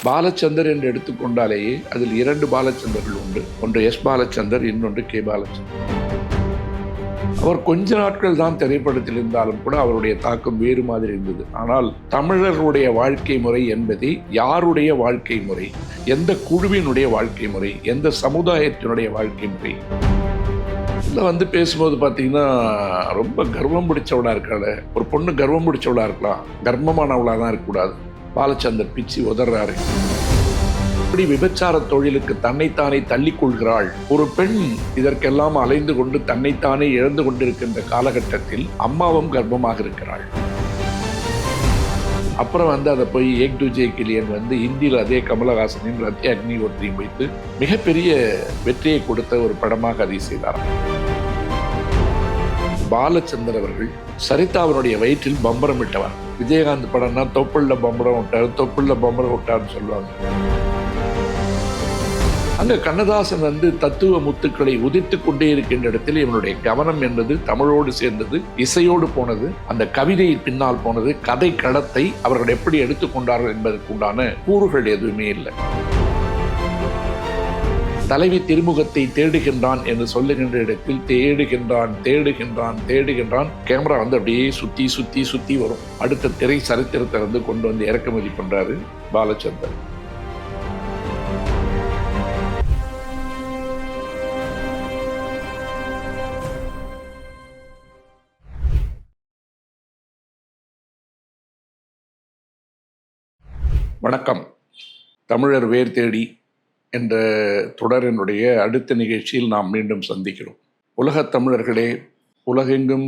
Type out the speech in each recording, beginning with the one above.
பாலச்சந்தர் என்று எடுத்துக்கொண்டாலேயே அதில் 2 பாலச்சந்தர்கள் உண்டு. ஒன்று எஸ் பாலச்சந்தர், இன்னொன்று கே பாலச்சந்தர். அவர் கொஞ்ச நாட்கள் தான் திரைப்படத்தில் இருந்தாலும் கூட அவருடைய தாக்கம் வேறு மாதிரி இருந்தது. ஆனால் தமிழர்களுடைய வாழ்க்கை முறை என்பது யாருடைய வாழ்க்கை முறை, எந்த குழுவினுடைய வாழ்க்கை முறை, எந்த சமுதாயத்தினுடைய வாழ்க்கை முறை. இதில் பேசும்போது பார்த்தீங்கன்னா ரொம்ப கர்வம் பிடிச்சவளா இருக்காள். ஒரு பொண்ணு கர்வம் பிடிச்சவளா இருக்கலாம், கர்ப்பமானவளாக தான் இருக்கக்கூடாது. பாலச்சந்தர் பிச்சு உதறாரு. இப்படி விபச்சார தொழிலுக்கு தன்னைத்தானே தள்ளிக் கொள்கிறாள் ஒரு பெண். இதற்கெல்லாம் அலைந்து கொண்டு தன்னைத்தானே இழந்து கொண்டிருக்கின்ற காலகட்டத்தில் அம்மாவும் கர்ப்பமாக இருக்கிறாள். அப்புறம் அதை போய் ஏக் துஜே கிலியன் ஹிந்தியில் அதே கமலஹாசனின் ரத்ய அக்னிஹோத்ரியும் வைத்து மிகப்பெரிய வெற்றியை கொடுத்த ஒரு படமாக அதை செய்தார். பாலச்சந்தர் அவர்கள் சரிதாவினுடைய வயிற்றில் பம்பரம் விட்டவர். விஜயகாந்த் படம்னா தொப்புள்ள பம்பரம் விட்டார், தொப்புள்ள பம்பரம் விட்டார்னு சொல்லுவாங்க. அங்க கண்ணதாசன் தத்துவ முத்துக்களை உதித்துக் கொண்டே இருக்கின்ற இடத்தில் இவனுடைய கவனம் என்பது தமிழோடு சேர்ந்தது, இசையோடு போனது, அந்த கவிதையின் பின்னால் போனது. கதை களத்தை அவர்கள் எப்படி எடுத்துக்கொண்டார்கள் என்பதற்குண்டான கூறுகள் எதுவுமே இல்லை. தலைவி திருமுகத்தை தேடுகின்றான் என்று சொல்லுகின்ற இடத்தில் தேடுகின்றான். கேமரா அப்படியே சுத்தி சுத்தி சுத்தி வரும். அடுத்த திரை சரித்திரத்தை கொண்டு இறக்குமதி பண்றாரு பாலச்சந்தர். வணக்கம். தமிழர் வேர் தேடி என்ற தொடரினுடைய அடுத்த நிகழ்ச்சியில் நாம் மீண்டும் சந்திக்கிறோம். உலகத் தமிழர்களே, உலகெங்கும்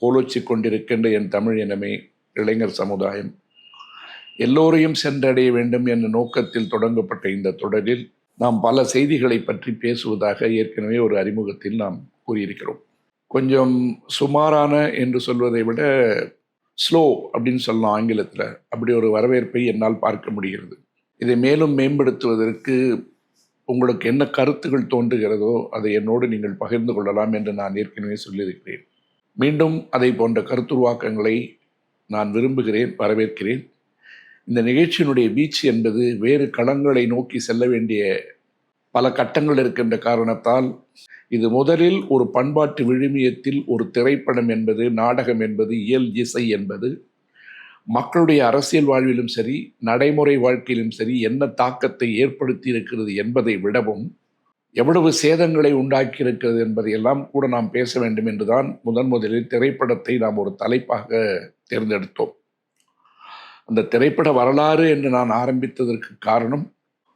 கோலோச்சி கொண்டிருக்கின்ற என் தமிழ் இனமே, இளைஞர் சமுதாயம், எல்லோரையும் சென்றடைய வேண்டும் என்ற நோக்கத்தில் தொடங்கப்பட்ட இந்த தொடரில் நாம் பல செய்திகளை பற்றி பேசுவதாக ஏற்கனவே ஒரு அறிமுகத்தில் நாம் கூறியிருக்கிறோம். கொஞ்சம் சுமாரான என்று சொல்வதை விட ஸ்லோ அப்படின்னு சொல்லலாம் ஆங்கிலத்தில். அப்படி ஒரு வரவேற்பை என்னால் பார்க்க முடிகிறது. இதை மேலும் மேம்படுத்துவதற்கு உங்களுக்கு என்ன கருத்துகள் தோன்றுகிறதோ அதை என்னோடு நீங்கள் பகிர்ந்து கொள்ளலாம் என்று நான் ஏற்கனவே சொல்லியிருக்கிறேன். மீண்டும் அதை போன்ற கருத்துருவாக்கங்களை நான் விரும்புகிறேன், வரவேற்கிறேன். இந்த நிகழ்ச்சியினுடைய வீச்சு என்பது வேறு களங்களை நோக்கி செல்ல வேண்டிய பல கட்டங்கள் இருக்கின்ற காரணத்தால் இது முதலில் ஒரு பண்பாட்டு விழுமியத்தில் ஒரு திரைப்படம் என்பது, நாடகம் என்பது, இயல் இசை என்பது மக்களுடைய அரசியல் வாழ்விலும் சரி, நடைமுறை வாழ்க்கையிலும் சரி என்ன தாக்கத்தை ஏற்படுத்தி இருக்கிறது என்பதை விடவும் எவ்வளவு சேதங்களை உண்டாக்கி இருக்கிறது என்பதையெல்லாம் கூட நாம் பேச வேண்டும் என்றுதான் முதலில் திரைப்படத்தை நாம் ஒரு தலைப்பாக தேர்ந்தெடுத்தோம். அந்த திரைப்பட வரலாறு என்று நான் ஆரம்பித்ததற்கு காரணம்,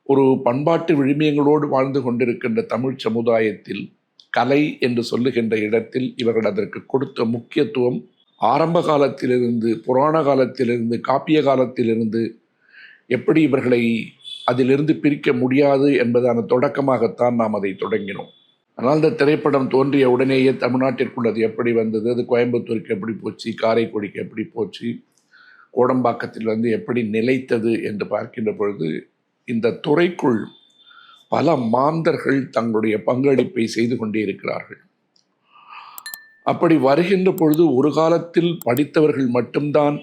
ஒரு பண்பாட்டு விழுமியங்களோடு வாழ்ந்து கொண்டிருக்கின்ற தமிழ் சமுதாயத்தில் கலை என்று சொல்லுகின்ற இடத்தில் இவர்கள் அதற்கு கொடுத்த முக்கியத்துவம் ஆரம்ப காலத்திலிருந்து, புராண காலத்திலிருந்து, காப்பிய காலத்திலிருந்து எப்படி இவர்களை அதிலிருந்து பிரிக்க முடியாது என்பதான தொடக்கமாகத்தான் நாம் அதை தொடங்கினோம். ஆனால் இந்த திரைப்படம் தோன்றிய உடனேயே தமிழ்நாட்டிற்குள் அது எப்படி வந்தது, அது கோயம்புத்தூருக்கு எப்படி போச்சு, காரைக்குடிக்கு எப்படி போச்சு, கோடம்பாக்கத்தில் எப்படி நிலைத்தது என்று பார்க்கின்ற பொழுது இந்த துறைக்குள் பல மாந்தர்கள் தங்களுடைய பங்களிப்பை செய்து கொண்டே இருக்கிறார்கள். அப்படி வருகின்ற பொழுது ஒரு காலத்தில் படித்தவர்கள் மட்டும்தான்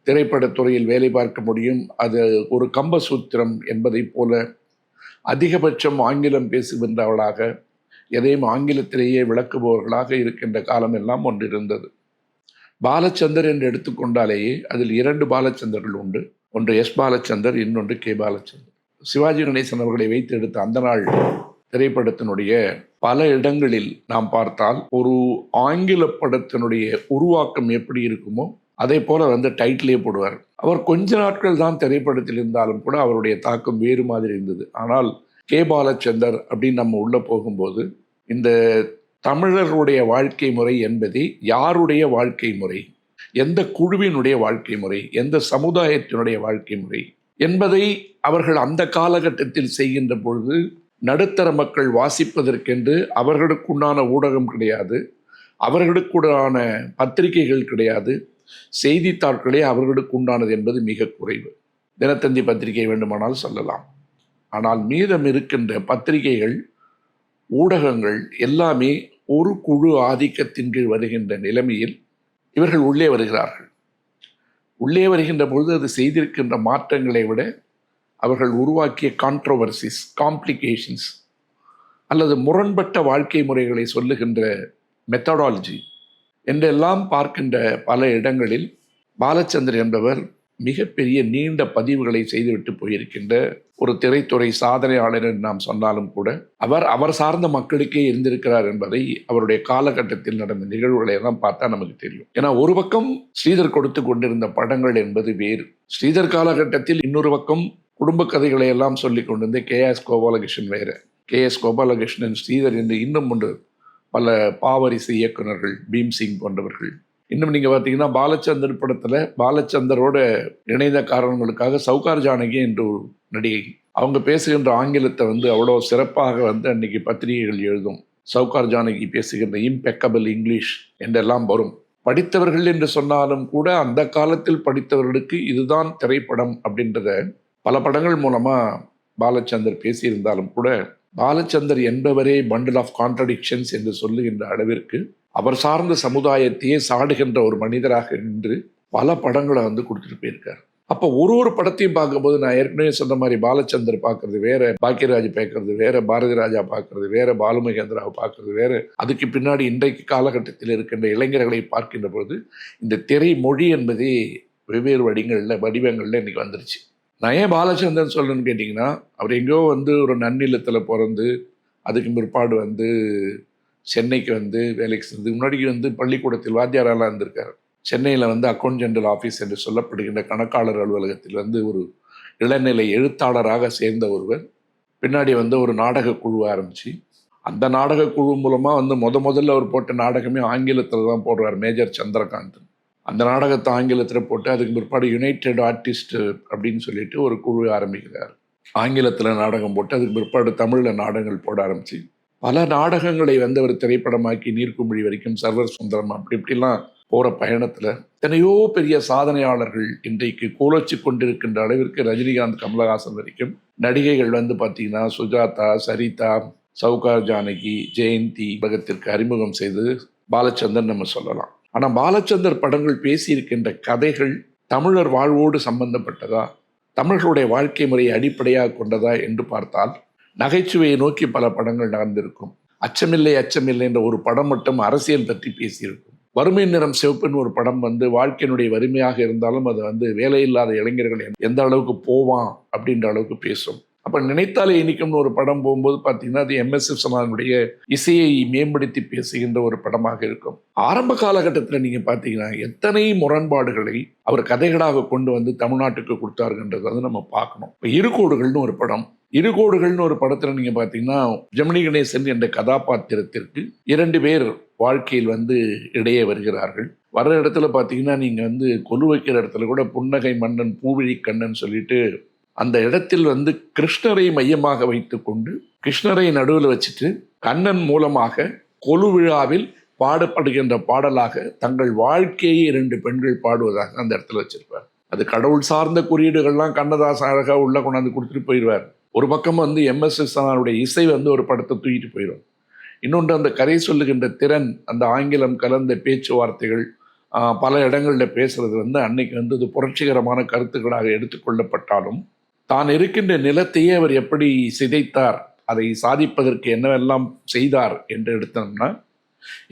திரைப்படத்துறையில் வேலை பார்க்க முடியும். அது ஒரு கம்பசூத்திரம் என்பதை போல அதிகபட்சம் ஆங்கிலம் பேசுகின்றவர்களாக, எதையும் ஆங்கிலத்திலேயே விளக்குபவர்களாக இருக்கின்ற காலம் எல்லாம் ஒன்று இருந்தது. பாலச்சந்தர் என்று எடுத்துக்கொண்டாலேயே அதில் 2 பாலச்சந்தர்கள் உண்டு. ஒன்று எஸ் பாலச்சந்தர், இன்னொன்று கே பாலச்சந்தர். சிவாஜி கணேசன் அவர்களை வைத்து எடுத்த அந்த நாள் திரைப்படத்தினுடைய பல இடங்களில் நாம் பார்த்தால் ஒரு ஆங்கில படத்தினுடைய உருவாக்கம் எப்படி இருக்குமோ அதே போல டைட்டிலே போடுவார். அவர் கொஞ்ச நாட்கள் தான் திரைப்படத்தில் இருந்தாலும் கூட அவருடைய தாக்கம் வேறு மாதிரி இருந்தது. ஆனால் கே பாலச்சந்தர் அப்படின்னு நம்ம உள்ள போகும்போது இந்த தமிழர்களுடைய வாழ்க்கை முறை என்பது யாருடைய வாழ்க்கை முறை, எந்த குழுவினுடைய வாழ்க்கை முறை, எந்த சமுதாயத்தினுடைய வாழ்க்கை முறை என்பதை அவர்கள் அந்த காலகட்டத்தில் செய்கின்ற பொழுது நடுத்தர மக்கள் வாசிப்பதற்கென்று அவர்களுக்குண்டான ஊடகம் கிடையாது, அவர்களுக்குண்டான பத்திரிகைகள் கிடையாது, செய்தித்தாட்களே அவர்களுக்கு உண்டானது என்பது மிக குறைவு. தினத்தந்தி பத்திரிகை வேண்டுமானால் சொல்லலாம். ஆனால் மீதம் இருக்கின்ற பத்திரிகைகள், ஊடகங்கள் எல்லாமே ஒரு குழு ஆதிக்கத்தின் கீழ் வருகின்ற நிலைமையில் இவர்கள் உள்ளே வருகிறார்கள். உள்ளே வருகின்ற பொழுது அது செய்திருக்கின்ற மாற்றங்களை விட அவர்கள் உருவாக்கிய கான்ட்ரோவர்சிஸ், காம்ப்ளிகேஷன்ஸ் அல்லது முரண்பட்ட வாழ்க்கை முறைகளை சொல்லுகின்ற மெத்தடாலஜி என்றெல்லாம் பார்க்கின்ற பல இடங்களில் பாலச்சந்தர் என்பவர் மிகப்பெரிய நீண்ட பதிவுகளை செய்துவிட்டு போயிருக்கின்ற ஒரு திரைத்துறை சாதனையாளர் என்று நாம் சொன்னாலும் கூட அவர் சார்ந்த மக்களுக்கே இருந்திருக்கிறார் என்பதை அவருடைய காலகட்டத்தில் நடந்த நிகழ்வுகளை எல்லாம் பார்த்தா நமக்கு தெரியும். ஏன்னா ஒரு பக்கம் ஸ்ரீதர் கொடுத்து கொண்டிருந்த படங்கள் என்பது வேறு. ஸ்ரீதர் காலகட்டத்தில் இன்னொரு பக்கம் குடும்ப கதைகளை எல்லாம் சொல்லிக் கொண்டிருந்த கே.எஸ். கோபாலகிருஷ்ணன் வேற. கே.எஸ். கோபாலகிருஷ்ணன், ஸ்ரீதர் என்று இன்னும் ஒன்று பல பாவரிசை இயக்குநர்கள், பீம்சிங் போன்றவர்கள். இன்னும் நீங்கள் பார்த்தீங்கன்னா பாலச்சந்தர் படத்தில் பாலச்சந்தரோட இணைந்த காரணங்களுக்காக சவுகார் ஜானகி என்று ஒரு நடிகை, அவங்க பேசுகின்ற ஆங்கிலத்தை அவ்வளோ சிறப்பாக அன்னைக்கு பத்திரிகைகள் எழுதும். சவுகார் ஜானகி பேசுகின்ற இம்பெக்கபிள் இங்கிலீஷ் என்றெல்லாம் வரும். படித்தவர்கள் என்று சொன்னாலும் கூட அந்த காலத்தில் படித்தவர்களுக்கு இதுதான் திரைப்படம் அப்படின்றத பல படங்கள் மூலமாக பாலச்சந்தர் பேசியிருந்தாலும் கூட பாலச்சந்தர் என்பவரே பண்டில் ஆஃப் கான்ட்ரடிக்ஷன்ஸ் என்று சொல்லுகின்ற அளவிற்கு அவர் சார்ந்த சமுதாயத்தையே சாடுகின்ற ஒரு மனிதராக நின்று பல படங்களை கொடுத்துட்டு போயிருக்கார். அப்போ ஒரு படத்தையும் பார்க்கும்போது நான் ஏற்கனவே சொன்ன மாதிரி பாலச்சந்தர் பார்க்கறது வேற, பாக்கியராஜ் பார்க்கறது வேற, பாரதி ராஜா பார்க்கறது வேற, பாலுமகேந்திராவை பார்க்கறது வேற. அதுக்கு பின்னாடி இன்றைக்கு காலகட்டத்தில் இருக்கின்ற இளைஞர்களை பார்க்கின்ற பொழுது இந்த திரை மொழி என்பதே வெவ்வேறு வடிவங்களில் இன்னைக்கு வந்துருச்சு. நான் ஏன் பாலச்சந்தர் சொல்லணும்னு கேட்டிங்கன்னா, அவர் எங்கேயோ ஒரு நன்னிலத்தில் பிறந்து அதுக்கு பிற்பாடு சென்னைக்கு வேலைக்கு செஞ்சு முன்னாடி பள்ளிக்கூடத்தில் வாத்தியாரெல்லாம் இருந்திருக்காரு. சென்னையில் அக்கௌண்ட் ஜெனரல் ஆஃபீஸ் என்று சொல்லப்படுகின்ற கணக்காளர் அலுவலகத்தில் ஒரு இளநிலை எழுத்தாளராக சேர்ந்த ஒருவர் பின்னாடி ஒரு நாடக குழு ஆரம்பித்து அந்த நாடக குழு மூலமாக முதல்ல அவர் போட்ட நாடகமே ஆங்கிலத்தில் தான் போடுறார், மேஜர் சந்திரகாந்த். அந்த நாடகத்தை ஆங்கிலத்தில் போட்டு அதுக்கு பிற்பாடு யுனைடெட் ஆர்டிஸ்ட் அப்படின்னு சொல்லிட்டு ஒரு குழு ஆரம்பிக்கிறார். ஆங்கிலத்தில் நாடகம் போட்டு அதுக்கு பிற்பாடு தமிழில் நாடகங்கள் போட ஆரம்பிச்சு பல நாடகங்களை அவர் திரைப்படமாக்கி நீர்க்குமிழி வரைக்கும், சர்வர் சுந்தரம் அப்படி இப்படிலாம் போகிற பயணத்தில் எத்தனையோ பெரிய சாதனையாளர்கள் இன்றைக்கு கோலோச்சி கொண்டிருக்கின்ற அளவிற்கு ரஜினிகாந்த், கமலஹாசன் வரைக்கும் நடிகைகள் பார்த்தீங்கன்னா சுஜாதா, சரிதா, சவுகார் ஜானகி, ஜெயந்தி உலகத்திற்கு அறிமுகம் செய்து பாலச்சந்தர் நம்ம சொல்லலாம். ஆனால் பாலச்சந்தர் படங்கள் பேசியிருக்கின்ற கதைகள் தமிழர் வாழ்வோடு சம்பந்தப்பட்டதா, தமிழர்களுடைய வாழ்க்கை முறையை அடிப்படையாக கொண்டதா என்று பார்த்தால் நகைச்சுவையை நோக்கி பல படங்கள் நடந்திருக்கும். அச்சமில்லை அச்சமில்லை என்ற ஒரு படம் மட்டும் அரசியல் பற்றி பேசியிருக்கும். வறுமை நிறம் சிவப்புன்னு ஒரு படம் வாழ்க்கையினுடைய வறுமையாக இருந்தாலும் அது வேலையில்லாத இளைஞர்கள் எந்த அளவுக்கு போவான் அப்படின்ற அளவுக்கு பேசும். அப்போ நினைத்தாலே இனிக்கும்னு ஒரு படம் போகும்போது பார்த்தீங்கன்னா அது எம்.எஸ். விஸ்வநாதனுடைய இசையை மேம்படுத்தி பேசுகின்ற ஒரு படமாக இருக்கும். ஆரம்ப காலகட்டத்தில் நீங்கள் பார்த்தீங்கன்னா எத்தனை முரண்பாடுகளை அவர் கதைகளாக கொண்டு தமிழ்நாட்டுக்கு கொடுத்தாருன்றது நம்ம பார்க்கணும். இப்போ இருகோடுகள்னு ஒரு படம், இருகோடுகள்னு ஒரு படத்தில் நீங்கள் பார்த்தீங்கன்னா ஜெமினி கணேசன் என்ற கதாபாத்திரத்திற்கு 2 பேர் வாழ்க்கையில் இடையே வருகிறார்கள். வர்ற இடத்துல பார்த்தீங்கன்னா நீங்கள் கொலு வைக்கிற இடத்துல கூட புன்னகை மன்னன் பூவிழி கண்ணன் சொல்லிட்டு அந்த இடத்தில் கிருஷ்ணரை மையமாக வைத்து கொண்டு கிருஷ்ணரை நடுவில் வச்சுட்டு கண்ணன் மூலமாக கொலு விழாவில் பாடப்படுகின்ற பாடலாக தங்கள் வாழ்க்கையை 2 பெண்கள் பாடுவதாக அந்த இடத்துல வச்சிருப்பார். அது கடவுள் சார்ந்த குறியீடுகள்லாம் கண்ணதாசன் அழகாக உள்ள கொண்டாந்து கொடுத்துட்டு போயிடுவார். ஒரு பக்கம் எம்.எஸ். விஸ்வநாதனுடைய இசை ஒரு படத்தை தூக்கிட்டு போயிடும். இன்னொன்று அந்த கதை சொல்லுகின்ற திறன், அந்த ஆங்கிலம் கலந்த பேச்சுவார்த்தைகள், பல இடங்களில் பேசுறது அன்னைக்கு அது புரட்சிகரமான கருத்துக்களாக எடுத்துக்கொள்ளப்பட்டாலும் தான் இருக்கின்ற நிலத்தையே அவர் எப்படி சிதைத்தார், அதை சாதிப்பதற்கு என்னவெல்லாம் செய்தார் என்று எடுத்தோம்னா,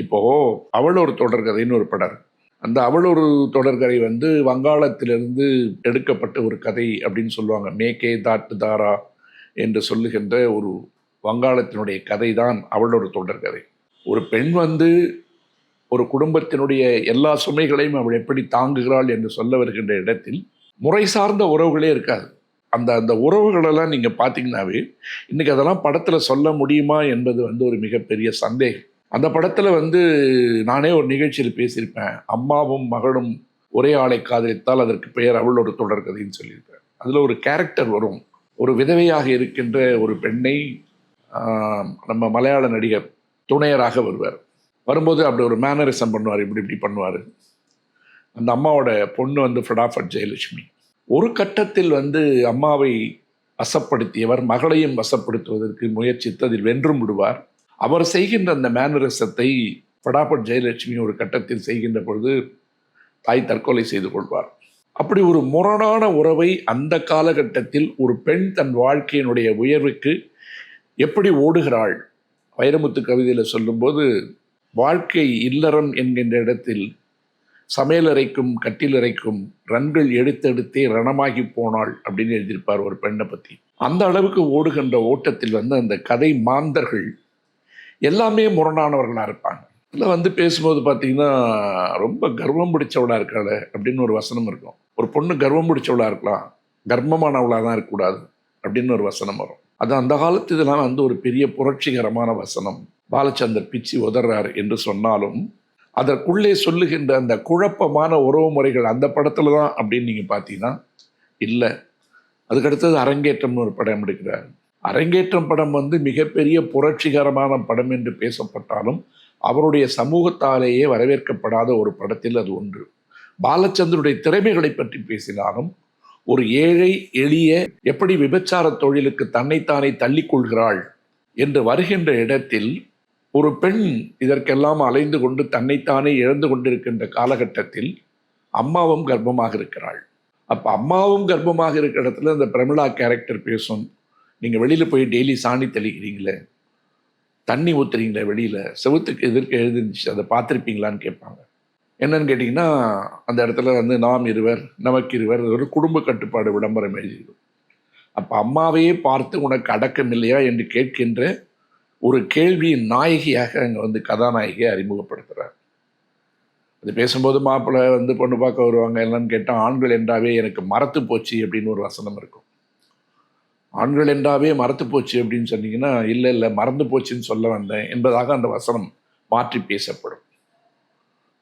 இப்போ அவள் ஒரு தொடர்கதைன்னு ஒரு படம். அந்த அவள் ஒரு தொடர்கதை வங்காளத்திலிருந்து எடுக்கப்பட்ட ஒரு கதை அப்படின்னு சொல்லுவாங்க. மேகே தாட்டு தாரா என்று சொல்லுகின்ற ஒரு வங்காளத்தினுடைய கதை தான் அவள் ஒரு தொடர்கதை. ஒரு பெண் ஒரு குடும்பத்தினுடைய எல்லா சுமைகளையும் அவள் எப்படி தாங்குகிறாள் என்று சொல்ல வருகின்ற இடத்தில் முறை சார்ந்த உறவுகளே இருக்காது. அந்த உறவுகளெல்லாம் நீங்கள் பார்த்தீங்கன்னாவே இன்றைக்கி அதெல்லாம் படத்தில் சொல்ல முடியுமா என்பது ஒரு மிகப்பெரிய சந்தேகம். அந்த படத்தில் நானே ஒரு நிகழ்ச்சியில் பேசியிருப்பேன். அம்மாவும் மகளும் ஒரே ஆளை காதலித்தால் அதற்கு பெயர் அவள் ஒரு தொடர்கதைன்னு சொல்லியிருப்பேன். அதில் ஒரு கேரக்டர் வரும். ஒரு விதவையாக இருக்கின்ற ஒரு பெண்ணை நம்ம மலையாள நடிகர் துணையராக வருவார். வரும்போது அப்படி ஒரு மேனரிசம் பண்ணுவார், இப்படி பண்ணுவார். அந்த அம்மாவோட பொண்ணு ஃபடாஃபட் ஜெயலட்சுமி. ஒரு கட்டத்தில் அம்மாவை வசப்படுத்தியவர் மகளையும் வசப்படுத்துவதற்கு முயற்சித்து அதில் வென்றும் விடுவார். அவர் செய்கின்ற அந்த மேனரிசத்தை ஃபடாஃபட் ஜெயலட்சுமி ஒரு கட்டத்தில் செய்கின்ற பொழுது தாய் தற்கொலை செய்து கொள்வார். அப்படி ஒரு முரணான உறவை அந்த காலகட்டத்தில் ஒரு பெண் தன் வாழ்க்கையினுடைய உயர்வுக்கு எப்படி ஓடுகிறாள்? வைரமுத்து கவிதையில் சொல்லும்போது, வாழ்க்கை இல்லறம் என்கின்ற இடத்தில் சமையலறைக்கும் கட்டிலறைக்கும் ரன்கள் எடுத்தெடுத்தே ரணமாகி போனாள் அப்படின்னு எழுதியிருப்பார் ஒரு பெண்ணை பற்றி. அந்த அளவுக்கு ஓடுகின்ற ஓட்டத்தில் அந்த கதை மாந்தர்கள் எல்லாமே முரணானவர்களாக இருப்பாங்க. இதில் பேசும்போது பார்த்தீங்கன்னா, ரொம்ப கர்வம் பிடிச்சவளாக இருக்காளே அப்படின்னு ஒரு வசனம் இருக்கும். ஒரு பொண்ணு கர்வம் பிடிச்சவளாக இருக்கலாம், கர்ப்பமானவளாக தான் இருக்கக்கூடாது அப்படின்னு ஒரு வசனம் வரும். அது அந்த காலத்து இதெல்லாம் ஒரு பெரிய புரட்சிகரமான வசனம். பாலச்சந்தர் பிச்சு உதறார் என்று சொன்னாலும் அதற்குள்ளே சொல்லுகின்ற அந்த குழப்பமான உறவு முறைகள் அந்த படத்துல தான் அப்படின்னு நீங்க பார்த்தீங்கன்னா இல்லை. அதுக்கடுத்தது அரங்கேற்றம்னு ஒரு படம் எடுக்கிறார். அரங்கேற்றம் படம் மிகப்பெரிய புரட்சிகரமான படம் என்று பேசப்பட்டாலும் அவருடைய சமூகத்தாலேயே வரவேற்கப்படாத ஒரு படத்தில் அது ஒன்று. பாலச்சந்தருடைய திறமைகளை பற்றி பேசினாலும் ஒரு ஏழை எளிய எப்படி விபச்சார தொழிலுக்கு தன்னைத்தானே தள்ளிக்கொள்கிறாள் என்று வருகின்ற இடத்தில் ஒரு பெண் இதற்கெல்லாம் அலைந்து கொண்டு தன்னைத்தானே இழந்து கொண்டிருக்கின்ற காலகட்டத்தில் அம்மாவும் கர்ப்பமாக இருக்கிறாள். அப்போ அம்மாவும் கர்ப்பமாக இருக்கிற இடத்துல அந்த பிரமிளா கேரக்டர் பேசும், நீங்கள் வெளியில் போய் டெய்லி சாணி தெளிக்கிறீங்களே, தண்ணி ஊற்றுறீங்களே, வெளியில் செவுத்துக்கு எதிர்க்க எழுதிருந்துச்சு, அதை பார்த்துருப்பீங்களான்னு கேட்பாங்க. என்னன்னு கேட்டிங்கன்னா, அந்த இடத்துல நாம் இருவர் நமக்கு இருவர் ஒரு குடும்ப கட்டுப்பாடு விளம்பரம் எழுதிடும். அப்போ அம்மாவையே பார்த்து உனக்கு அடக்கம் இல்லையா என்று கேட்கின்ற ஒரு கேள்வியின் நாயகியாக அங்கே கதாநாயகியை அறிமுகப்படுத்துகிறார். அது பேசும்போது மாப்பிள்ளை பொண்ணு பார்க்க வருவாங்க. என்னன்னு கேட்டால், ஆண்கள் என்றாவே எனக்கு மறத்து போச்சு அப்படின்னு ஒரு வசனம் இருக்கும். ஆண்கள் என்றாவே மறத்து போச்சு அப்படின்னு சொன்னீங்கன்னா, இல்லை மறந்து போச்சுன்னு சொல்ல வந்தேன் என்பதாக அந்த வசனம் மாற்றி பேசப்படும்.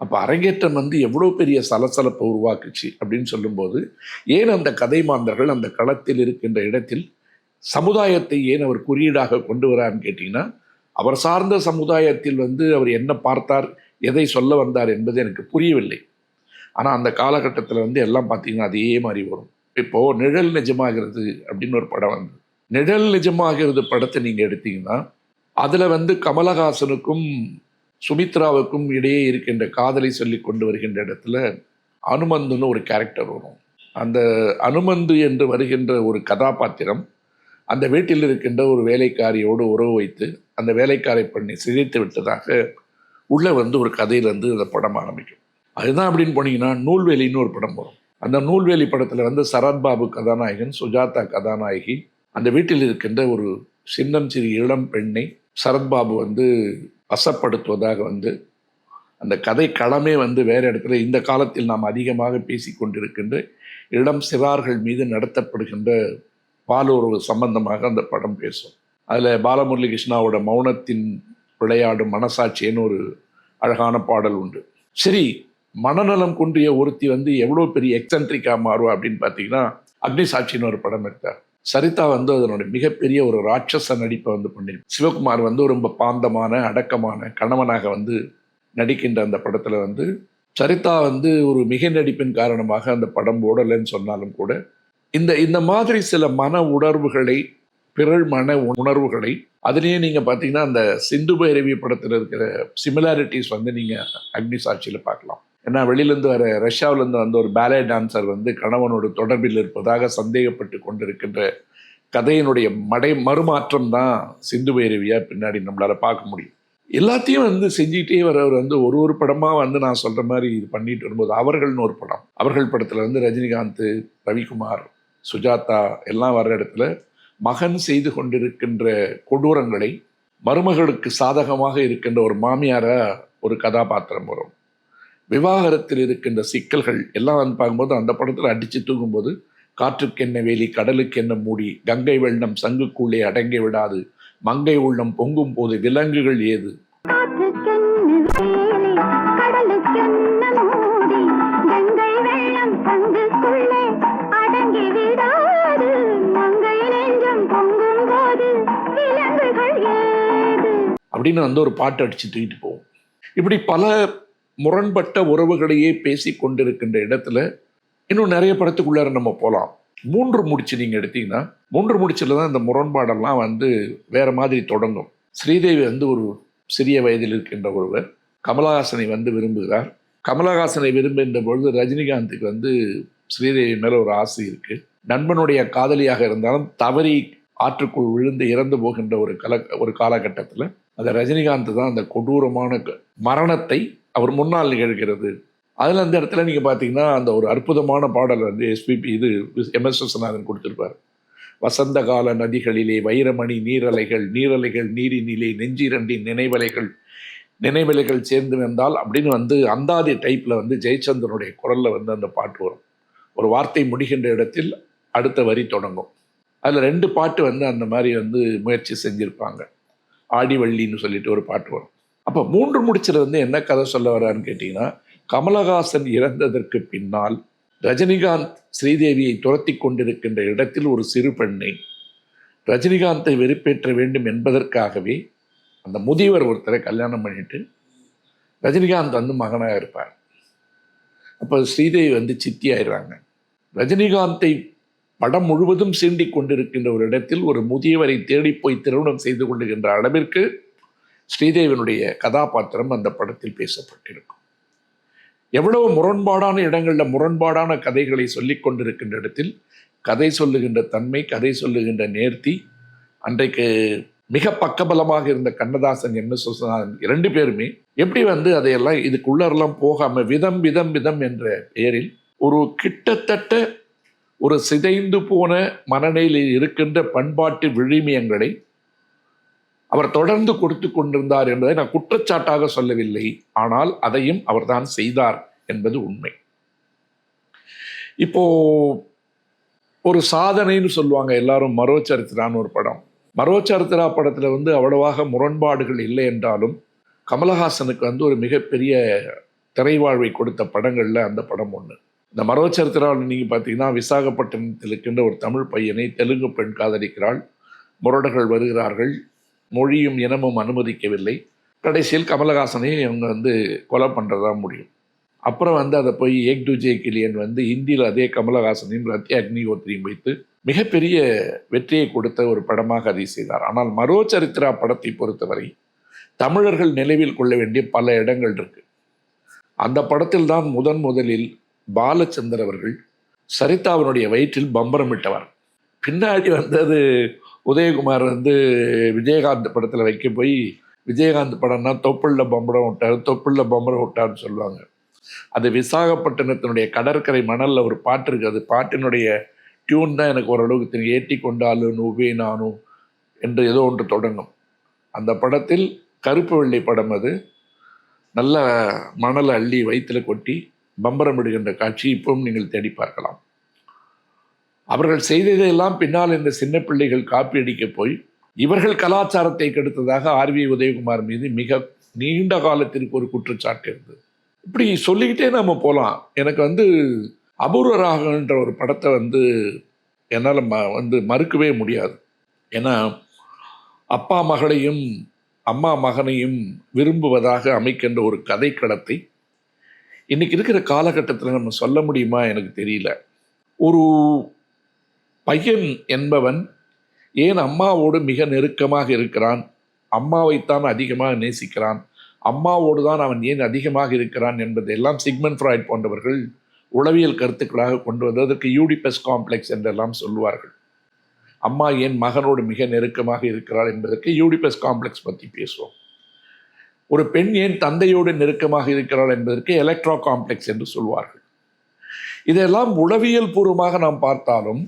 அப்போ அரங்கேற்றம் எவ்வளோ பெரிய சலசலப்பை உருவாக்குச்சு அப்படின்னு சொல்லும்போது, ஏன் அந்த கதை மாந்தர்கள் அந்த களத்தில் இருக்கின்ற இடத்தில் சமுதாயத்தை ஏன் அவர் குறியீடாக கொண்டு வரான்னு கேட்டிங்கன்னா, அவர் சார்ந்த சமுதாயத்தில் அவர் என்ன பார்த்தார், எதை சொல்ல வந்தார் என்பது எனக்கு புரியவில்லை. ஆனால் அந்த காலகட்டத்தில் எல்லாம் பார்த்தீங்கன்னா அதே மாதிரி வரும். இப்போது நிழல் நிஜமாகிறது அப்படின்னு ஒரு படம் நிழல் நிஜமாகிறது படத்தை நீங்கள் எடுத்தீங்கன்னா, அதில் கமலஹாசனுக்கும் சுமித்ராவுக்கும் இடையே இருக்கின்ற காதலை சொல்லி கொண்டு வருகின்ற இடத்துல அனுமந்துன்னு ஒரு கேரக்டர் வரும். அந்த அனுமந்து என்று வருகின்ற ஒரு கதாபாத்திரம் அந்த வீட்டில் இருக்கின்ற ஒரு வேலைக்காரியோடு உறவு வைத்து அந்த வேலைக்காரை பண்ணி சிதைத்து விட்டதாக உள்ள ஒரு கதையில் அந்த படம் ஆரம்பிக்கும். அதுதான் அப்படின்னு போனீங்கன்னா நூல்வேலின்னு ஒரு படம் வரும். அந்த நூல்வேலி படத்தில் சரத்பாபு கதாநாயகன், சுஜாதா கதாநாயகி. அந்த வீட்டில் இருக்கின்ற ஒரு சின்னம் சிறு இளம் பெண்ணை சரத்பாபு வசப்படுத்துவதாக அந்த கதை களமே வேறு இடத்துல இந்த காலத்தில் நாம் அதிகமாக பேசி கொண்டிருக்கின்ற இளம் சிறார்கள் மீது நடத்தப்படுகின்ற பாலுறவு சம்பந்தமாக அந்த படம் பேசும். அதில் பாலமுரளி கிருஷ்ணாவோட மௌனத்தின் விளையாடும் மனசாட்சின்னு ஒரு அழகான பாடல் உண்டு. சரி, மனநலம் குன்றிய ஒருத்தி எவ்வளோ பெரிய எக்ஸென்ட்ரிக்காக மாறுவா அப்படின்னு பார்த்தீங்கன்னா, அக்னி சாட்சின்னு ஒரு படம் எடுத்தார். சரிதா அதனுடைய மிகப்பெரிய ஒரு ராட்சச நடிப்பை பண்ணிருக்கு. சிவகுமார் ரொம்ப பாந்தமான அடக்கமான கணவனாக நடிக்கின்ற அந்த படத்தில் சரிதா ஒரு மிக நடிப்பின் காரணமாக அந்த படம் ஓடலைன்னு சொன்னாலும் கூட இந்த மாதிரி சில மன உணர்வுகளை, பிறர் மன உணர்வுகளை அதுலேயே நீங்கள் பார்த்தீங்கன்னா அந்த சிந்து பைரவி படத்தில் இருக்கிற சிமிலாரிட்டிஸ் நீங்கள் அக்னி சாட்சியில் பார்க்கலாம். ஏன்னா வெளியிலேருந்து ரஷ்யாவிலேருந்து ஒரு பேலே டான்சர் கணவனோட தொடர்பில் இருப்பதாக சந்தேகப்பட்டு கொண்டிருக்கின்ற கதையினுடைய மறுமாற்றம் தான் சிந்து பைரவியாக பின்னாடி நம்மளால் பார்க்க முடியும். எல்லாத்தையும் செஞ்சுக்கிட்டே வரவர் ஒரு படமாக நான் சொல்கிற மாதிரி இது பண்ணிட்டு வரும்போது, அவர்கள்னு ஒரு படம், அவர்கள் படத்தில் ரஜினிகாந்த், ரவிக்குமார், சுஜாதா எல்லாம் வர்ற இடத்துல மகன் செய்து கொண்டிருக்கின்ற கொடூரங்களை மருமகளுக்கு சாதகமாக இருக்கின்ற ஒரு மாமியாராக ஒரு கதாபாத்திரம் வரும். விவாகரத்தில் இருக்கின்ற சிக்கல்கள் எல்லாம் பார்க்கும்போது அந்த படத்தில் அடித்து தூங்கும்போது, காற்றுக்கென்ன வேலி கடலுக்கென்ன மூடி, கங்கை வெள்ளம் சங்குக்குள்ளே அடங்கி விடாது, மங்கை உள்ளம் பொங்கும் போது விலங்குகள் ஏது, அப்படின்னு ஒரு பாட்டு அடிச்சு தூக்கிட்டு போவோம். இப்படி பல முரண்பட்ட உறவுகளையே பேசி கொண்டிருக்கின்ற இடத்துல இன்னும் நிறைய படத்துக்குள்ளார நம்ம போகலாம். 3 முடிச்சு நீங்கள் எடுத்தீங்கன்னா 3 முடிச்சில் தான் இந்த முரண்பாடெல்லாம் வேற மாதிரி தொடங்கும். ஸ்ரீதேவி ஒரு சிறிய வயதில் இருக்கின்ற ஒருவர் கமலஹாசனை விரும்புகிறார். கமலஹாசனை விரும்புகின்ற பொழுது ரஜினிகாந்துக்கு ஸ்ரீதேவி மேலே ஒரு ஆசை இருக்குது. நண்பனுடைய காதலியாக இருந்தாலும் தவறி ஆற்றுக்குள் விழுந்து இறந்து போகின்ற ஒரு காலகட்டத்தில் அந்த ரஜினிகாந்த் தான் அந்த கொடூரமான மரணத்தை அவர் முன்னால் நிகழ்கிறது. அதில் அந்த இடத்துல நீங்கள் பார்த்தீங்கன்னா அந்த ஒரு அற்புதமான பாடல் வந்து எஸ்பிபி எம்எஸ் விஸ்வநாதன் கொடுத்துருப்பார். வசந்த கால நதிகளிலே வைரமணி நீரலைகள், நீரலைகள் நீரினிலே நெஞ்சிரண்டின் நினைவலைகள் சேர்ந்து வந்தால் அப்படின்னு வந்து அந்தாதி டைப்பில் வந்து ஜெயச்சந்திரனுடைய குரலில் வந்து அந்த பாட்டு வரும். ஒரு வார்த்தை முடிகின்ற இடத்தில் அடுத்த வரி தொடங்கும். அதில் 2 பாட்டு வந்து அந்த மாதிரி வந்து முயற்சி செஞ்சுருப்பாங்க. ஆடிவள்ளின்னு சொல்லிட்டு ஒரு பாட்டு வரும். அப்போ 3 முடிச்சில் வந்து என்ன கதை சொல்ல வர்றாருன்னு கேட்டிங்கன்னா, கமலஹாசன் இறந்ததற்கு பின்னால் ரஜினிகாந்த் ஸ்ரீதேவியை துரத்தி கொண்டிருக்கின்ற இடத்தில் ஒரு சிறு பெண்ணை ரஜினிகாந்தை வெறுப்பேற்ற வேண்டும் என்பதற்காகவே அந்த முதியவர் ஒருத்தரை கல்யாணம் பண்ணிட்டு ரஜினிகாந்த் வந்து மகனாக இருப்பார். அப்போ ஸ்ரீதேவி வந்து சித்தி ஆயிடுறாங்க. ரஜினிகாந்தை படம் முழுவதும் சீண்டி கொண்டிருக்கின்ற ஒரு இடத்தில் ஒரு முதியவரை தேடி போய் திருமணம் செய்து கொள்ளுகின்ற அளவிற்கு ஸ்ரீதேவியினுடைய கதாபாத்திரம் அந்த படத்தில் பேசப்பட்டிருக்கும். எவ்வளவு முரண்பாடான இடங்களில் முரண்பாடான கதைகளை சொல்லி கொண்டிருக்கின்ற இடத்தில் கதை சொல்லுகின்ற தன்மை, கதை சொல்லுகின்ற நேர்த்தி, அன்றைக்கு மிக பக்கபலமாக இருந்த கண்ணதாசன், எம்எஸ் விஸ்வநாதன் 2 பேருமே எப்படி வந்து அதையெல்லாம் இதுக்குள்ளரெல்லாம் போகாமல் விதம் என்ற பெயரில் ஒரு கிட்டத்தட்ட ஒரு சிதைந்து போன மனநிலையில் இருக்கின்ற பண்பாட்டு விழுமியங்களை அவர் தொடர்ந்து கொடுத்து கொண்டிருந்தார் என்பதை நான் குற்றச்சாட்டாக சொல்லவில்லை. ஆனால் அதையும் அவர்தான் செய்தார் என்பது உண்மை. இப்போ ஒரு சாதனைன்னு சொல்லுவாங்க எல்லாரும். மரோச்சரித்திரான்னு ஒரு படம். மரோச்சரித்திரா படத்தில் வந்து அவ்வளவாக முரண்பாடுகள் இல்லை என்றாலும் கமலஹாசனுக்கு வந்து ஒரு மிகப்பெரிய திரைவாழ்வை கொடுத்த படங்களில் அந்த படம் ஒன்று. இந்த மரோச்சரித்திராவில் நீங்கள் பார்த்தீங்கன்னா, விசாகப்பட்டினத்தில் இருக்கின்ற ஒரு தமிழ் பையனை தெலுங்கு பெண் காதலிக்கிறாள். முரடர்கள் வருகிறார்கள், மொழியும் இனமும் அனுமதிக்கவில்லை. கடைசியில் கமலஹாசனை அவங்க வந்து கொலை பண்ணுறதா முடியும். அப்புறம் வந்து அதை போய் ஏக் துஜே கிலியன் வந்து ஹிந்தியில் அதே கமலஹாசனையும் ரத்யா அக்னிஹோத்ரியும் வைத்து மிகப்பெரிய வெற்றியை கொடுத்த ஒரு படமாக அதை செய்தார். ஆனால் மரோச்சரித்திரா படத்தை பொறுத்தவரை தமிழர்கள் நினைவில் கொள்ள வேண்டிய பல இடங்கள் இருக்கு. அந்த படத்தில் தான் முதலில் பாலச்சந்தர் அவர்கள் சரிதாவினுடைய வயிற்றில் பம்பரமிட்டவர். பின்னாடி வந்தது உதயகுமார் வந்து விஜயகாந்த் படத்தில் வைக்க போய் விஜயகாந்த் படம்னா தொப்புள்ள பம்பரம் விட்டார்னு சொல்லுவாங்க. அது விசாகப்பட்டினத்தினுடைய கடற்கரை மணலில் ஒரு பாட்டு இருக்குது. அது பாட்டினுடைய டியூன் தான் எனக்கு ஓரளவுக்கு தெரியும். ஏற்றி கொண்டாலும் நுவே நானும் என்று ஏதோ ஒன்று தொடங்கும். அந்த படத்தில் கருப்பு வெள்ளை படம். அது நல்ல மணலை அள்ளி வயிற்றில் கொட்டி பம்பரம் விடுகின்ற காட்சி இப்பவும் நீங்கள் தேடி பார்க்கலாம். அவர்கள் செய்ததையெல்லாம் பின்னால் இந்த சின்ன பிள்ளைகள் காப்பி அடிக்க போய் இவர்கள் கலாச்சாரத்தை கெடுத்ததாக ஆர்வி உதயகுமார் மீது மிக நீண்ட காலத்திற்கு ஒரு குற்றச்சாட்டு இருந்தது. இப்படி சொல்லிக்கிட்டே நம்ம போகலாம். எனக்கு வந்து அபூர்வ ராகம்ன்ற ஒரு படத்தை வந்து என்னால் வந்து மறுக்கவே முடியாது. ஏன்னா அப்பா மகளையும் அம்மா மகனையும் விரும்புவதாக அமைக்கின்ற ஒரு கதைக்களத்தை இன்றைக்கி இருக்கிற காலகட்டத்தில் நம்ம சொல்ல முடியுமா எனக்கு தெரியல. ஒரு பையன் என்பவன் ஏன் அம்மாவோடு மிக நெருக்கமாக இருக்கிறான், அம்மாவைத்தான் அதிகமாக நேசிக்கிறான், அம்மாவோடு தான் அவன் ஏன் அதிகமாக இருக்கிறான் என்பதெல்லாம் சிக்மண்ட் ஃப்ராய்ட் போன்றவர்கள் உளவியல் கருத்துக்களாக கொண்டு வந்து அதற்கு யூடிபஸ் காம்ப்ளெக்ஸ் என்றெல்லாம் சொல்லுவார்கள். அம்மா ஏன் மகனோடு மிக நெருக்கமாக இருக்கிறாள் என்பதற்கு யூடிபஸ் காம்ப்ளெக்ஸ் பற்றி பேசுவோம். ஒரு பெண் ஏன் தந்தையோடு நெருக்கமாக இருக்கிறாள் என்பதற்கு எலக்ட்ரா காம்ப்ளெக்ஸ் என்று சொல்வார்கள். இதெல்லாம் உளவியல் பூர்வமாக நாம் பார்த்தாலும்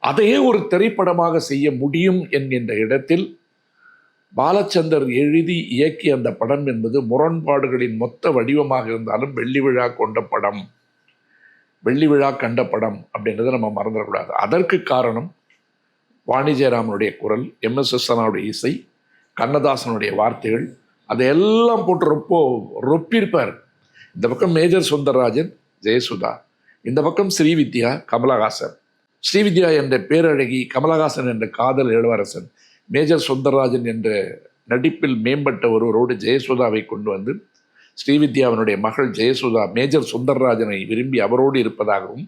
அதையே ஒரு திரைப்படமாக செய்ய முடியும் என்கின்ற இடத்தில் பாலச்சந்தர் எழுதி இயக்கிய அந்த படம் என்பது முரண்பாடுகளின் மொத்த வடிவமாக இருந்தாலும் வெள்ளி விழா கண்ட படம் அப்படின்றத நம்ம மறந்துடக்கூடாது. அதற்கு காரணம் வாணி ஜெயராமனுடைய குரல், எம்எஸ் விஸ்வநாதனுடைய இசை, கண்ணதாசனுடைய வார்த்தைகள், அதையெல்லாம் போட்டு ரொப்பியிருப்பார். இந்த பக்கம் மேஜர் சுந்தரராஜன், ஜெயசுதா, இந்த பக்கம் ஸ்ரீவித்யா, கமலஹாசன். ஸ்ரீவித்யா என்ற பேரழகி, கமலஹாசன் என்ற காதல் இளவரசன், மேஜர் சுந்தரராஜன் என்ற நடிப்பில் மேம்பட்ட ஒருவரோடு ஜெயசுதாவை கொண்டு வந்து ஸ்ரீவித்யாவினுடைய மகள் ஜெயசுதா மேஜர் சுந்தரராஜனை விரும்பி அவரோடு இருப்பதாகவும்,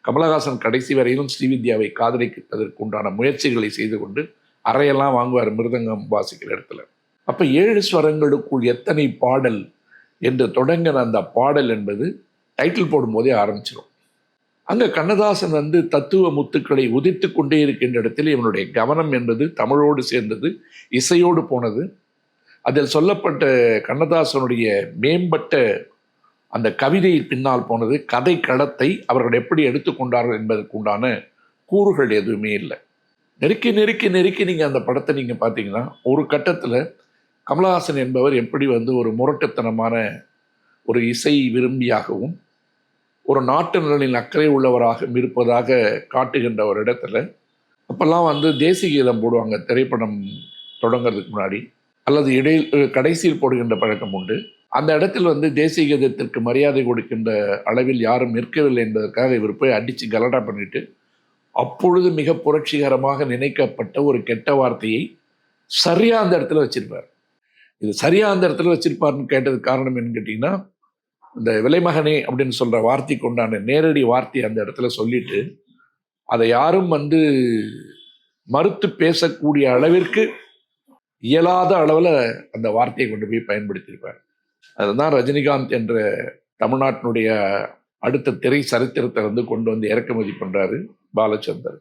கமலஹாசன் கடைசி வரையிலும் ஸ்ரீவித்யாவை காதலிப்பதற்கு உண்டான முயற்சிகளை செய்து கொண்டு அறையெல்லாம் வாங்குவார் மிருதங்கம் வாசிக்கிற இடத்துல. அப்போ 7 ஸ்வரங்களுக்குள் எத்தனை பாடல் என்று தொடங்கின அந்த பாடல் என்பது டைட்டில் போடும்போதே ஆரம்பிச்சிடும். அங்க கண்ணதாசன் வந்து தத்துவ முத்துக்களை உதித்து கொண்டே இருக்கின்ற இடத்தில் இவனுடைய கவனம் என்பது தமிழோடு சேர்ந்தது, இசையோடு போனது. அதில் சொல்லப்பட்ட கண்ணதாசனுடைய மேம்பட்ட அந்த கவிதையின் பின்னால் போனது. கதை களத்தை அவர்கள் எப்படி எடுத்துக்கொண்டார்கள் என்பதற்கு உண்டான கூறுகள் எதுவுமே இல்லை. நெருக்கி நெருக்கி நெருக்கி நீங்கள் அந்த படத்தை நீங்கள் பார்த்தீங்கன்னா, ஒரு கட்டத்தில் கமலஹாசன் என்பவர் எப்படி வந்து ஒரு முரட்டுத்தனமான ஒரு இசை விரும்பியாகவும் ஒரு நாட்டு நலனில் அக்கறை உள்ளவராக இருப்பதாக காட்டுகின்ற ஒரு இடத்துல, அப்போல்லாம் வந்து தேசிய கீதம் போடுவாங்க திரைப்படம் தொடங்கிறதுக்கு முன்னாடி, அல்லது இடையில் கடைசியில் போடுகின்ற பழக்கம் உண்டு. அந்த இடத்தில் வந்து தேசிய கீதத்திற்கு மரியாதை கொடுக்கின்ற அளவில் யாரும் நிற்கவில்லை என்பதற்காக இவர் போய் அடித்து கலடா பண்ணிட்டு, அப்பொழுது மிக புரட்சிகரமாக நினைக்கப்பட்ட ஒரு கெட்ட வார்த்தையை சரியா அந்த இடத்துல வச்சிருப்பார். இது சரியா அந்த இடத்துல வச்சிருப்பாருன்னு கேட்டதுக்கு காரணம் என்னன்னு கேட்டிங்கன்னா, இந்த விலைமகனே அப்படின்னு சொல்கிற வார்த்தைக்கு உண்டான நேரடி வார்த்தையை அந்த இடத்துல சொல்லிட்டு, அதை யாரும் வந்து மறுத்து பேசக்கூடிய அளவிற்கு இயலாத அளவில் அந்த வார்த்தையை கொண்டு போய் பயன்படுத்தியிருப்பார். அதுதான் ரஜினிகாந்த் என்ற தமிழ்நாட்டினுடைய அடுத்த திரை சரித்திரத்தை வந்து கொண்டு வந்து இறக்குமதி பண்ணுறாரு பாலச்சந்தர்.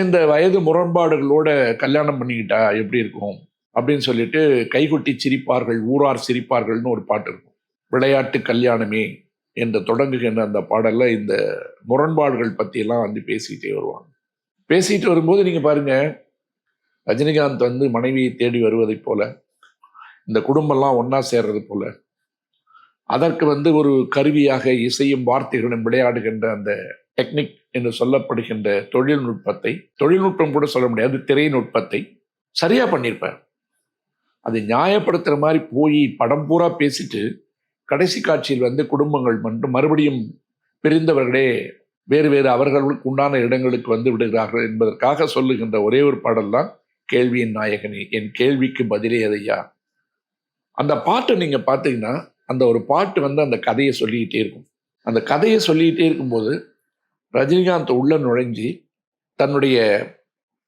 இந்த வயது முரண்பாடுகளோட கல்யாணம் பண்ணிக்கிட்டா எப்படி இருக்கும் அப்படின்னு சொல்லிட்டு கைகொட்டி சிரிப்பார்கள் ஊரார் சிரிப்பார்கள்னு ஒரு பாட்டு இருக்கும். விளையாட்டு கல்யாணமே என்று தொடங்குகின்ற அந்த பாடல்ல இந்த முரண்பாடுகள் பற்றியெல்லாம் வந்து பேசிக்கிட்டே வருவாங்க. பேசிட்டு வரும்போது நீங்கள் பாருங்க, ரஜினிகாந்த் வந்து மனைவியை தேடி வருவதை போல, இந்த குடும்பம்லாம் ஒன்றா சேர்றது போல, அதற்கு வந்து ஒரு கருவியாக இசையும் வார்த்தைகளும் விளையாடுகின்ற அந்த டெக்னிக் என்று சொல்லப்படுகின்ற தொழில்நுட்பம் கூட சொல்ல முடியாது, திரைநுட்பத்தை சரியா பண்ணியிருப்பார். அது நியாயப்படுத்துற மாதிரி போய் படம் பூரா பேசிட்டு கடைசி காட்சியில் வந்து குடும்பங்கள் மட்டும் மறுபடியும் பிரிந்தவர்களே வேறு வேறு அவர்களுக்கு உண்டான இடங்களுக்கு வந்து விடுகிறார்கள் என்பதற்காக சொல்லுகின்ற ஒரே ஒரு பாடல் தான் கேள்வியின் நாயகனே, என் கேள்விக்கு பதிலே அதையா. அந்த பாட்டை நீங்க பார்த்தீங்கன்னா, அந்த ஒரு பாட்டு வந்து அந்த கதையை சொல்லிக்கிட்டே இருக்கும். அந்த கதையை சொல்லிக்கிட்டே இருக்கும்போது ரஜினிகாந்த் உள்ள நுழைஞ்சி தன்னுடைய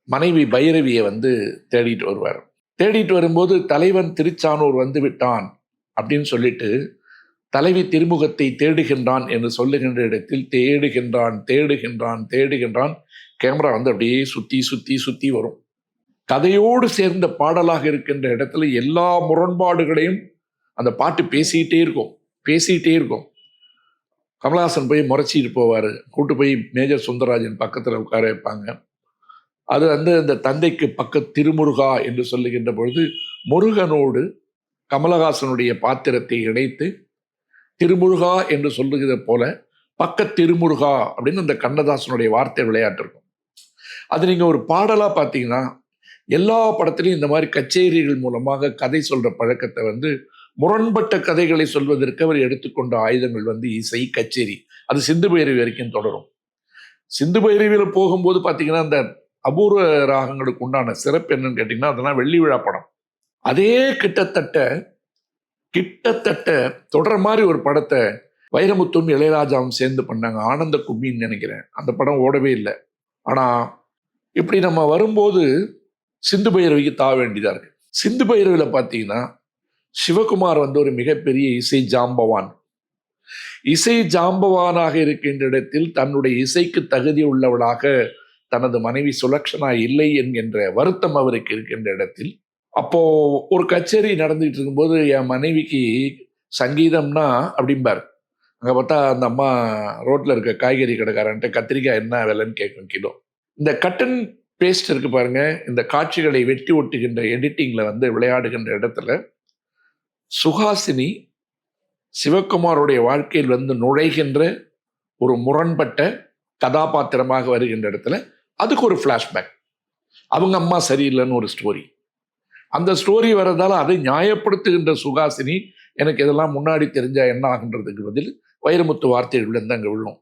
மனைவி பைரவியை வந்து தேடிட்டு வருவார். தேடிட்டு வரும்போது தலைவன் திருச்சானூர் வந்து விட்டான் அப்படின்னு சொல்லிட்டு தலைவி திருமுகத்தை தேடுகின்றான் என்று சொல்லுகின்ற இடத்தில் தேடுகின்றான் தேடுகின்றான் தேடுகின்றான், கேமரா வந்து அப்படியே சுத்தி சுத்தி சுத்தி வரும். கதையோடு சேர்ந்த பாடலாக இருக்கின்ற இடத்துல எல்லா முரண்பாடுகளையும் அந்த பாட்டு பேசிக்கிட்டே இருக்கும். கமலஹாசன் போய் முறைச்சிட்டு போவார், கூட்டு போய் மேஜர் சுந்தரராஜன் பக்கத்தில் உட்கார வைப்பாங்க. அது வந்து அந்த தந்தைக்கு பக்க திருமுருகா என்று சொல்லுகின்ற பொழுது முருகனோடு கமலஹாசனுடைய பாத்திரத்தை இணைத்து திருமுருகா என்று சொல்லுகிற போல பக்க திருமுருகா அப்படின்னு அந்த கண்ணதாசனுடைய வார்த்தை விளையாட்டு இருக்கும். அது நீங்கள் ஒரு பாடலாக பார்த்தீங்கன்னா, எல்லா படத்திலையும் இந்த மாதிரி கச்சேரிகள் மூலமாக கதை சொல்கிற பழக்கத்தை வந்து முரண்பட்ட கதைகளை சொல்வதற்கு அவர் எடுத்துக்கொண்ட ஆயுதங்கள் வந்து இசை, கச்சேரி. அது சிந்து பைரவி வரைக்கும் தொடரும். சிந்து பைரவியில் போகும்போது பார்த்தீங்கன்னா, அந்த அபூர்வ ராகங்களுக்கு உண்டான சிறப்பு என்னன்னு கேட்டிங்கன்னா, அதெல்லாம் வெள்ளி விழா படம். அதே கிட்டத்தட்ட தொடர் மாதிரி ஒரு படத்தை வைரமுத்தும் இளையராஜாவும் சேர்ந்து பண்ணாங்க, ஆனந்த கும்மின்னு நினைக்கிறேன். அந்த படம் ஓடவே இல்லை. ஆனால் இப்படி நம்ம வரும்போது சிந்து பைரவிக்கு தா வேண்டியதாக இருக்கு. சிந்து பைரவியில் பார்த்தீங்கன்னா, சிவகுமார் வந்து ஒரு மிகப்பெரிய இசை ஜாம்பவானாக இருக்கின்ற இடத்தில் தன்னுடைய இசைக்கு தகுதி உள்ளவளாக தனது மனைவி சுலக்ஷனா இல்லை என்கின்ற வருத்தம் அவருக்கு இருக்கின்ற இடத்தில், அப்போ ஒரு கச்சேரி நடந்துகிட்டு இருக்கும்போது என் மனைவிக்கு சங்கீதம்னா அப்படிம்பார். அங்கே பார்த்தா அந்த அம்மா ரோட்டில் இருக்க காய்கறி கடைக்காரன்ட்டு கத்திரிக்காய் என்ன விலைன்னு கேட்கும் கிலோ. இந்த கட்டன் பேஸ்ட் இருக்கு பாருங்க, இந்த காட்சிகளை வெட்டி ஒட்டுகின்ற எடிட்டிங்ல வந்து விளையாடுகின்ற இடத்துல சுஹாசினி சிவகுமாருடைய வாழ்க்கையில் வந்து நுழைகின்ற ஒரு முரண்பட்ட கதாபாத்திரமாக வருகின்ற இடத்துல அதுக்கு ஒரு ஃப்ளாஷ்பேக். அவங்க அம்மா சரியில்லைன்னு ஒரு ஸ்டோரி. அந்த ஸ்டோரி வர்றதால அதை நியாயப்படுத்துகின்ற சுஹாசினி, எனக்கு இதெல்லாம் முன்னாடி தெரிஞ்சா என்ன ஆகுன்றதுக்கு பதில் வைரமுத்து வார்த்தைகள் விழுந்து அங்கே விழும்.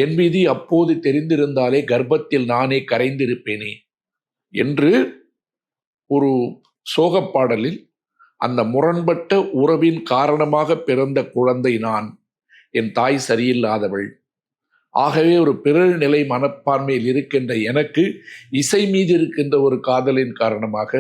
என் விதி அப்போது தெரிந்திருந்தாலே கர்ப்பத்தில் நானே கரைந்திருப்பேனே என்று ஒரு சோகப்பாடலில் அந்த முரண்பட்ட உறவின் காரணமாக பிறந்த குழந்தை நான், என் தாய் சரியில்லாதவள், ஆகவே ஒரு பிறர் நிலை மனப்பான்மையில் இருக்கின்ற எனக்கு இசை மீது இருக்கின்ற ஒரு காதலின் காரணமாக,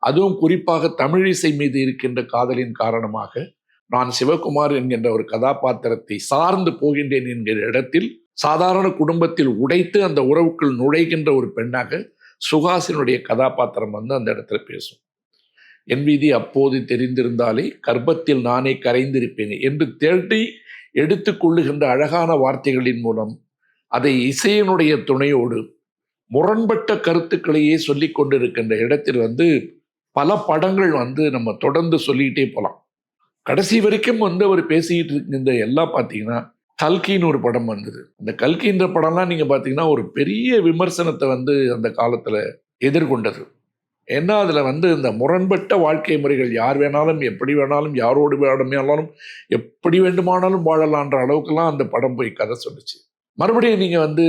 அதுவும் குறிப்பாக தமிழ் இசை மீது இருக்கின்ற காதலின் காரணமாக நான் சிவகுமார் என்கின்ற ஒரு கதாபாத்திரத்தை சார்ந்து போகின்றேன் என்கிற இடத்தில் சாதாரண குடும்பத்தில் உடைத்து அந்த உறவுக்குள் நுழைகின்ற ஒரு பெண்ணாக சுஹாசினுடைய கதாபாத்திரம் வந்து அந்த இடத்துல பேசும். என் விதி அப்போது தெரிந்திருந்தாலே கர்ப்பத்தில் நானே கரைந்திருப்பேன் என்று தேடி எடுத்துக்கொள்ளுகின்ற அழகான வார்த்தைகளின் மூலம் அதை இசையினுடைய துணையோடு முரண்பட்ட கருத்துக்களையே சொல்லிக் கொண்டிருக்கின்ற இடத்தில் வந்து பல படங்கள் வந்து நம்ம தொடர்ந்து சொல்லிக்கிட்டே போகலாம். கடைசி வரைக்கும் வந்து அவர் பேசிக்கிட்டு இருக்கின்ற எல்லாம் பார்த்தீங்கன்னா, கல்கின்னு ஒரு படம் வந்தது. அந்த கல்கின்ற படம்லாம் நீங்கள் பார்த்தீங்கன்னா ஒரு பெரிய விமர்சனத்தை வந்து அந்த காலத்தில் எதிர்கொண்டது. ஏன்னா அதில் வந்து இந்த முரண்பட்ட வாழ்க்கை முறைகள் யார் வேணாலும் எப்படி வேணாலும் யாரோடு வேணுமானாலும் எப்படி வேண்டுமானாலும் வாழலான்ற அளவுக்குலாம் அந்த படம் போய் கதை சொல்லுச்சு. மறுபடியும் நீங்கள் வந்து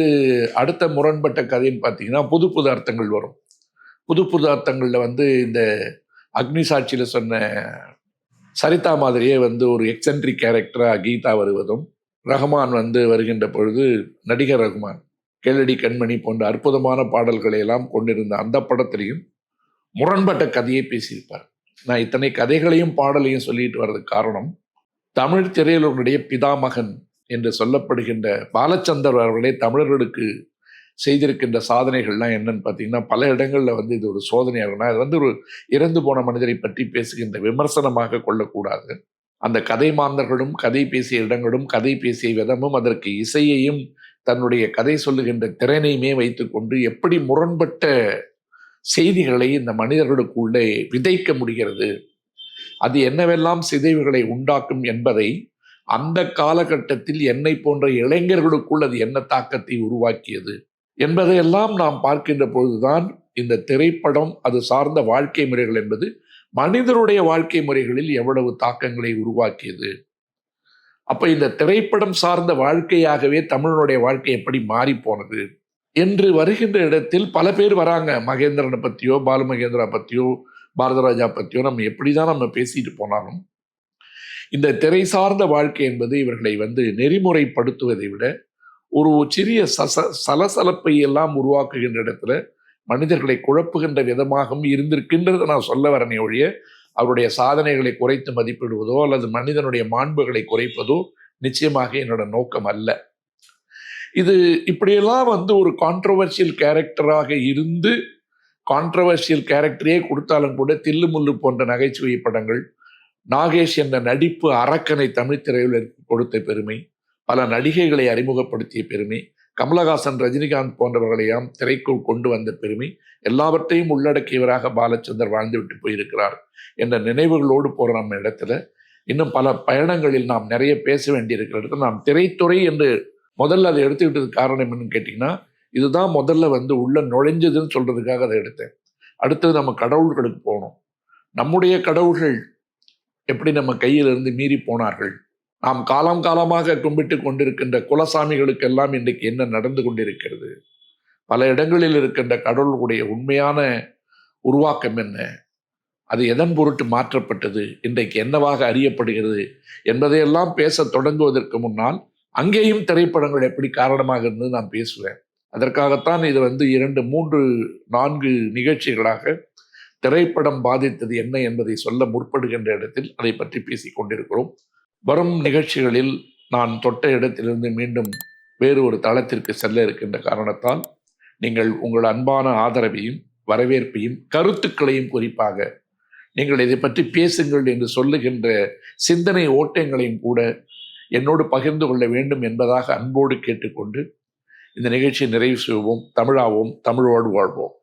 அடுத்த முரண்பட்ட கதைன்னு பார்த்தீங்கன்னா புது புது அர்த்தங்கள் வரும். புது புது அர்த்தங்களில் வந்து இந்த அக்னி சாட்சியில் சொன்ன சரிதா மாதிரியே வந்து ஒரு எக்ஸென்ட்ரிக் கேரக்டராக கீதா வருவதும், ரஹ்மான் வந்து வருகின்ற பொழுது நடிகர் ரஹ்மான் கேளடி கண்மணி போன்ற அற்புதமான பாடல்களை எல்லாம் கொண்டிருந்த அந்த படத்திலையும் முரண்பட்ட கதையை பேசியிருப்பார். நான் இத்தனை கதைகளையும் பாடலையும் சொல்லிட்டு வர்றதுக்கு காரணம், தமிழ் திரையுலகினுடைய பிதாமகன் என்று சொல்லப்படுகின்ற பாலச்சந்தர் அவர்களே தமிழர்களுக்கு செய்திருக்கின்ற சாதனைகள்லாம் என்னன்னு பார்த்தீங்கன்னா, பல இடங்களில் வந்து இது ஒரு சோதனையாக இருக்குன்னா, அது வந்து ஒரு இறந்து போன மனிதரை பற்றி பேசுகின்ற விமர்சனமாக கொள்ளக்கூடாது. அந்த கதை மாந்தர்களும் கதை பேசிய இடங்களும் கதை பேசிய விதமும் அதற்கு இசையையும் தன்னுடைய கதை சொல்லுகின்ற திறனையுமே வைத்துக்கொண்டு எப்படி முரண்பட்ட செய்திகளை இந்த மனிதர்களுக்குள்ளே விதைக்க முடிகிறது, அது என்னவெல்லாம் சிதைவுகளை உண்டாக்கும் என்பதை அந்த காலகட்டத்தில் என்னை போன்ற இளைஞர்களுக்குள் அது என்ன தாக்கத்தை உருவாக்கியது என்பதையெல்லாம் நாம் பார்க்கின்ற பொழுதுதான் இந்த திரைப்படம் அது சார்ந்த வாழ்க்கை முறைகள் என்பது மனிதருடைய வாழ்க்கை முறைகளில் எவ்வளவு தாக்கங்களை உருவாக்கியது. அப்ப இந்த திரைப்படம் சார்ந்த வாழ்க்கையாகவே தமிழனுடைய வாழ்க்கை எப்படி மாறி போனது என்று வருகின்ற இடத்தில் பல பேர் வராங்க. மகேந்திரனை பற்றியோ பாலு மகேந்திரா பற்றியோ பாரதராஜா பற்றியோ நம்ம எப்படிதான் நம்ம பேசிட்டு போனாலும் இந்த திரை சார்ந்த வாழ்க்கை என்பது இவர்களை வந்து நெறிமுறைப்படுத்துவதை விட ஒரு சிறிய சலசலப்பை எல்லாம் உருவாக்குகின்ற இடத்துல மனிதர்களை குழப்புகின்ற விதமாகவும் இருந்திருக்கின்றதை நான் சொல்ல வரனே ஒழிய அவருடைய சாதனைகளை குறைத்து மதிப்பிடுவதோ அல்லது மனிதனுடைய மாண்புகளை குறைப்பதோ நிச்சயமாக என்னோட நோக்கம் அல்ல. இது இப்படியெல்லாம் வந்து ஒரு கான்ட்ரோவர்ஷியல் கேரக்டராக இருந்து கான்ட்ரோவர்ஷியல் கேரக்டரே கொடுத்தாலும் கூட தில்லுமுல்லு போன்ற நகைச்சுவை படங்கள், நாகேஷ் என்ற நடிப்பு அரக்கனை தமிழ் திரையில் கொடுத்த பெருமை, பல நடிகைகளை அறிமுகப்படுத்திய பெருமை, கமலஹாசன் ரஜினிகாந்த் போன்றவர்களையாம் திரைக்குள் கொண்டு வந்த பெருமை எல்லாவற்றையும் உள்ளடக்கியவராக பாலச்சந்தர் வாழ்ந்துவிட்டு போயிருக்கிறார் என்ற நினைவுகளோடு போகிற நம்ம இடத்துல இன்னும் பல பயணங்களில் நாம் நிறைய பேச வேண்டியிருக்கிற இடத்துல நாம் திரைத்துறை என்று முதல்ல அதை எடுத்துக்கிட்டதுக்கு காரணம் என்னன்னு கேட்டிங்கன்னா, இதுதான் முதல்ல வந்து உள்ள நுழைஞ்சதுன்னு சொல்றதுக்காக அதை எடுத்தேன். அடுத்தது நம்ம கடவுள்களுக்கு போகணும். நம்முடைய கடவுள்கள் எப்படி நம்ம கையிலிருந்து மீறி போனார்கள், நாம் காலம் காலமாக கும்பிட்டு கொண்டிருக்கின்ற குலசாமிகளுக்கெல்லாம் இன்றைக்கு என்ன நடந்து கொண்டிருக்கிறது, பல இடங்களில் இருக்கின்ற கடவுளுடைய உண்மையான உருவாக்கம் என்ன, அது எதன் பொருட்டு மாற்றப்பட்டது, இன்றைக்கு என்னவாக அறியப்படுகிறது என்பதையெல்லாம் பேச தொடங்குவதற்கு முன்னால் அங்கேயும் திரைப்படங்கள் எப்படி காரணமாக இருந்து நான் பேசுவேன். அதற்காகத்தான் இது வந்து 2, 3, 4 நிகழ்ச்சிகளாக திரைப்படம் பாதித்தது என்ன என்பதை சொல்ல முற்படுகின்ற இடத்தில் அதை பற்றி பேசிக் கொண்டிருக்கிறோம். வரும் நிகழ்ச்சிகளில் நான் தொட்ட இடத்திலிருந்து மீண்டும் வேறு ஒரு தளத்திற்கு செல்ல இருக்கின்ற காரணத்தால் நீங்கள் உங்கள் அன்பான ஆதரவையும் வரவேற்பையும் கருத்துக்களையும் குறிப்பாக நீங்கள் இதை பற்றி பேசுங்கள் என்று சொல்லுகின்ற சிந்தனை ஓட்டங்களையும் கூட என்னோடு பகிர்ந்து கொள்ள வேண்டும் என்பதாக அன்போடு கேட்டுக்கொண்டு இந்த நிகழ்ச்சியை நிறைவு செய்வோம். தமிழாவோம், தமிழோடு வாழ்வோம்.